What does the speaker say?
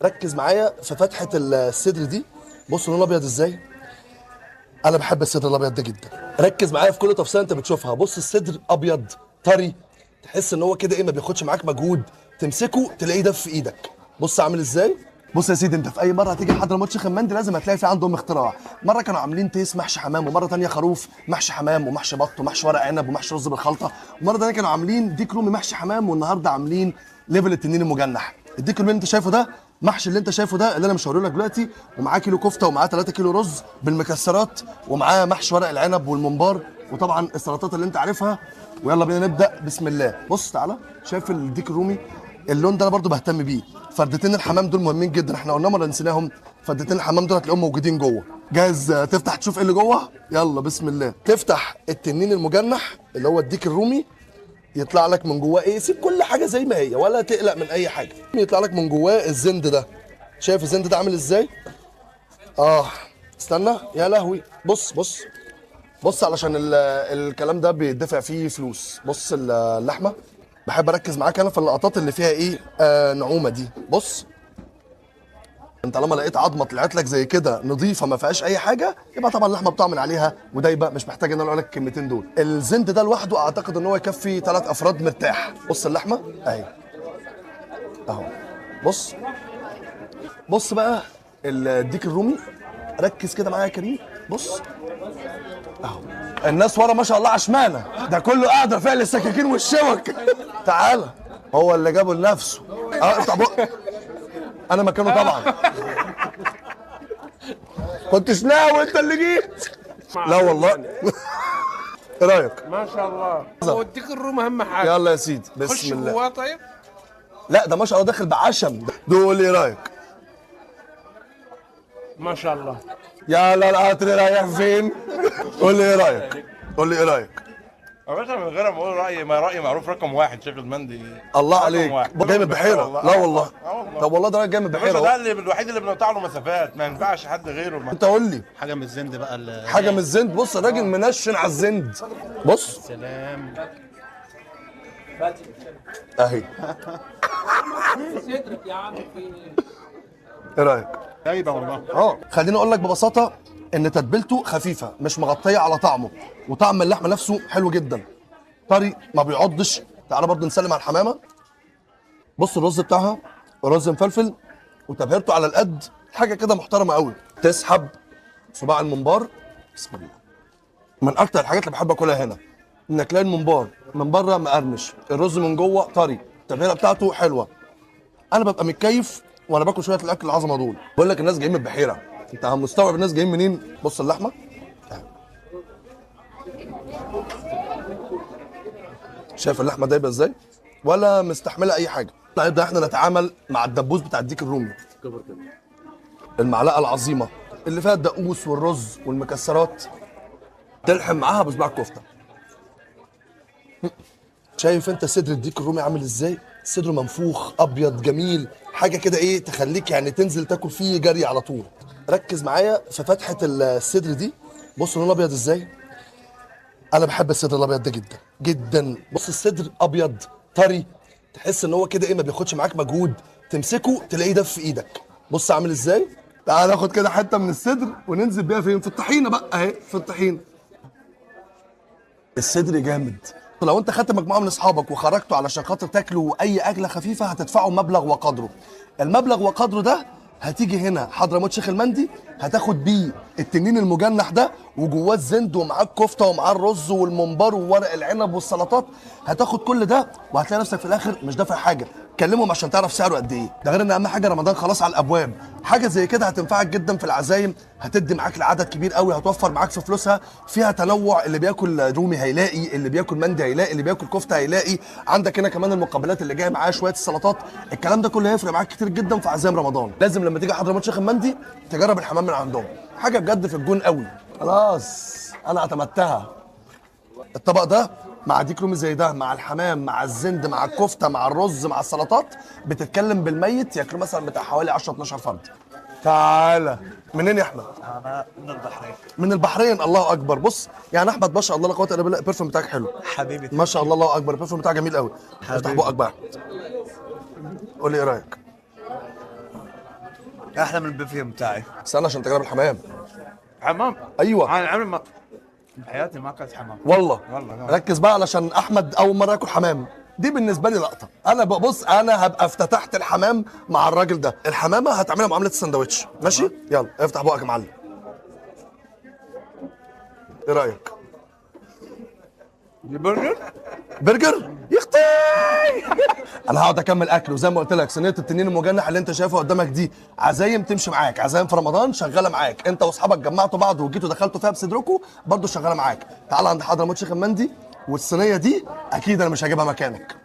ركز معايا في فتحه الصدر دي. بص لون ابيض ازاي. انا بحب الصدر الابيض ده جدا. ركز معايا في كل تفصيله انت بتشوفها. بص الصدر ابيض طري، تحس ان هو كده ايه، ما بياخدش معاك مجهود، تمسكه تلاقيه ده في ايدك. بص عامل ازاي. بص يا سيدي، انت في اي مره هتيجي حضرموت شيخ المندي لازم هتلاقي في عندهم اختراع. مره كانوا عاملين تيس محشي حمام، ومره تانية خروف محشي حمام ومحشي بط ومحشي ورق عنب ومحشي رز بالخلطه، ومره تانية كانوا عاملين ديك رومي محشي حمام، والنهارده عاملين ليفل التنين المجنح. الديك رومي اللي انت شايفه ده محشي، اللي انت شايفه ده اللي انا مش هوريه لك دلوقتي، ومعاه كيلو كفته ومعاه 3 كيلو رز بالمكسرات، ومعاه محشي ورق العنب والممبار، وطبعا السلطات اللي انت عارفها. ويلا بينا نبدا بسم الله. بص تعالى، شايف الديك الرومي؟ اللون ده انا برضو بهتم بيه. فردتين الحمام دول مهمين جدا، احنا قلنا مره نسيناهم. فردتين الحمام دول هتلاقيهم موجودين جوه. جاهز تفتح تشوف ايه اللي جوه؟ يلا بسم الله. تفتح التنين المجنح اللي هو الديك الرومي، يطلع لك من جواه ايه؟ سيب كل حاجه زي ما هي ولا تقلق من اي حاجه. يطلع لك من جواه الزند ده. شايف الزند ده عامل ازاي؟ استنى يا لهوي. بص بص بص، علشان الكلام ده بيدفع فيه فلوس. بص اللحمه، بحب اركز معاك انا في اللقطات اللي فيها ايه، نعومه دي. بص انت طالما لقيت عظمه طلعت لك زي كده نظيفه ما فيهاش اي حاجه، يبقى طبعا اللحمه بتعمل عليها ودايبه، مش محتاج ان انا اقول لك الكلمتين دول. الزند ده لوحده اعتقد ان هو يكفي 3 افراد مرتاح. بص اللحمه اهي اهو. بص بص بقى الديك الرومي، ركز كده معايا يا كريم. بص اهو، الناس ورا ما شاء الله عشمانه، ده كله قاعده فعل السكاكين والشوك. تعالى، هو اللي جابه لنفسه. افتح بق. انا مكانه طبعا. كنتش ناوي، انت اللي جيت. لا والله. ايه رايك؟ ما شاء الله. هو الديك الروم اهم حاجه. يلا يا سيدي خش بسم الله. جواه طيب. لا ده ما شاء الله داخل بعشم. دول ايه رايك؟ ما شاء الله. يلا القطر رايح فين؟ قول لي ايه رايك؟ قول لي ايه رايك؟ يا باشا من غير ما اقول رايي، ما رايي معروف رقم واحد شيخ المندي. الله رقم عليك. واحد. جاي من البحيره؟ لا والله. والله. طب والله ده جاي من يا باشا البحيره ده اهو. اللي الوحيد اللي بنقطع له مسافات، ما ينفعش حد غيره. انت قول لي حاجه من الزند بقى حاجه من الزند. بص الراجل منشن على الزند. بص سلام. اهي. ايه رايك؟ جايبه والله. خليني اقول لك ببساطه ان تتبيلته خفيفه مش مغطيه على طعمه، وطعم اللحمه نفسه حلو جدا، طري ما بيعضش. تعالى برضه نسلم على الحمامه. بص الرز بتاعها رز مفلفل وتبهيرته على القد، حاجه كده محترمه قوي. تسحب صباع الممبار. بسم الله. من اكتر الحاجات اللي بحب اكلها هنا انك تلاقي الممبار من بره مقرمش، الرز من جوه طري، التبهيره بتاعته حلوه. انا ببقى متكيف وانا باكل شويه الاكل العظمه دول. بقول لك الناس جايين من البحيره، انت مستوعب الناس جايين منين؟ بص اللحمه، شايف اللحمه دايبه ازاي ولا مستحمله اي حاجه. نبدا احنا نتعامل مع الدبوس بتاع الديك الرومي، المعلقه العظيمه اللي فيها الدقوس والرز والمكسرات، تلحم معاها بصباع الكفته. شايف انت صدر الديك الرومي عامل ازاي؟ صدره منفوخ ابيض جميل، حاجه كده ايه تخليك يعني تنزل تاكل فيه جري على طول. ركز معايا في فتحه الصدر دي. بص لونه ابيض ازاي. انا بحب الصدر الابيض ده جدا جدا. بص الصدر ابيض طري، تحس ان هو كده ايه، ما بياخدش معاك مجهود، تمسكه تلاقيه ده في ايدك. بص عامل ازاي. تعال ناخد كده حته من الصدر وننزل بيها فين؟ في الطحينه بقى اهي، في الطحينه. الصدر جامد. لو انت خدت مجموعه من اصحابك وخرجتوا علشان خاطر تاكلوا اي اكله خفيفه هتدفعوا مبلغ وقدره. المبلغ وقدره ده هتيجي هنا حضرموت شيخ المندي، هتاخد بيه التنين المجنح ده وجواه الزند ومعاه الكفته ومعاه الرز والممبار وورق العنب والسلطات. هتاخد كل ده وهتلاقي نفسك في الاخر مش دافع حاجه. كلمهم عشان تعرف سعره قد ايه. ده غير ان اهم حاجه رمضان خلاص على الابواب. حاجه زي كده هتنفعك جدا في العزايم، هتدي معاك لعدد كبير قوي، هتوفر معاك في فلوسها. فيها تنوع، اللي بياكل رومي هيلاقي، اللي بياكل مندي هيلاقي، اللي بياكل كفته هيلاقي. عندك هنا كمان المقبلات اللي جايه معاها شويه السلطات. الكلام ده كله هيفرق معاك كتير جدا في عزايم رمضان. لازم لما تيجي حضرموت شيخ المندي تجرب الحمام من عندهم، حاجه بجد في الجون قوي. خلاص انا اعتمدتها. الطبق ده مع ديك رومي زي ده، مع الحمام، مع الزند، مع الكفته، مع الرز، مع السلطات، بتتكلم بالميت ياكلوا مثلا بتاع حوالي 10 12 فرد. تعالى منين يا احمد؟ انا من البحرين. من البحرين. الله اكبر. بص يعني احمد ما شاء الله لا قوه الا بالله، البرفيوم بتاعك حلو حبيبي ما شاء الله. الله اكبر، البرفيوم بتاعك جميل قوي. افتح بقك بقى، قول لي ايه رايك. احلى من البرفيوم بتاعي. استنى عشان تجرب الحمام. حمام. ايوه انا عمري ما بحياتي ما اكلت حمام. والله. والله. ركز بقى علشان احمد اول مره ياكل حمام، دي بالنسبه لي لقطه. انا بص انا هبقى افتتحت الحمام مع الراجل ده. الحمامه هتعملها معامله السندوتش ماشي. يلا افتح بقك يا معلم. ايه رايك؟ دي برجر. برجر يختي. انا هقعد اكمل اكل، وزي ما قلت لك صينيه التنين المجنح اللي انت شايفها قدامك دي عزايم تمشي معاك، عزايم في رمضان شغاله معاك، انت واصحابك جمعتوا بعض وجيتوا دخلتوا فيها بصدركم برضه شغاله معاك. تعال عند حضرموت شيخ المندي، والصينيه دي اكيد انا مش هجيبها مكانك.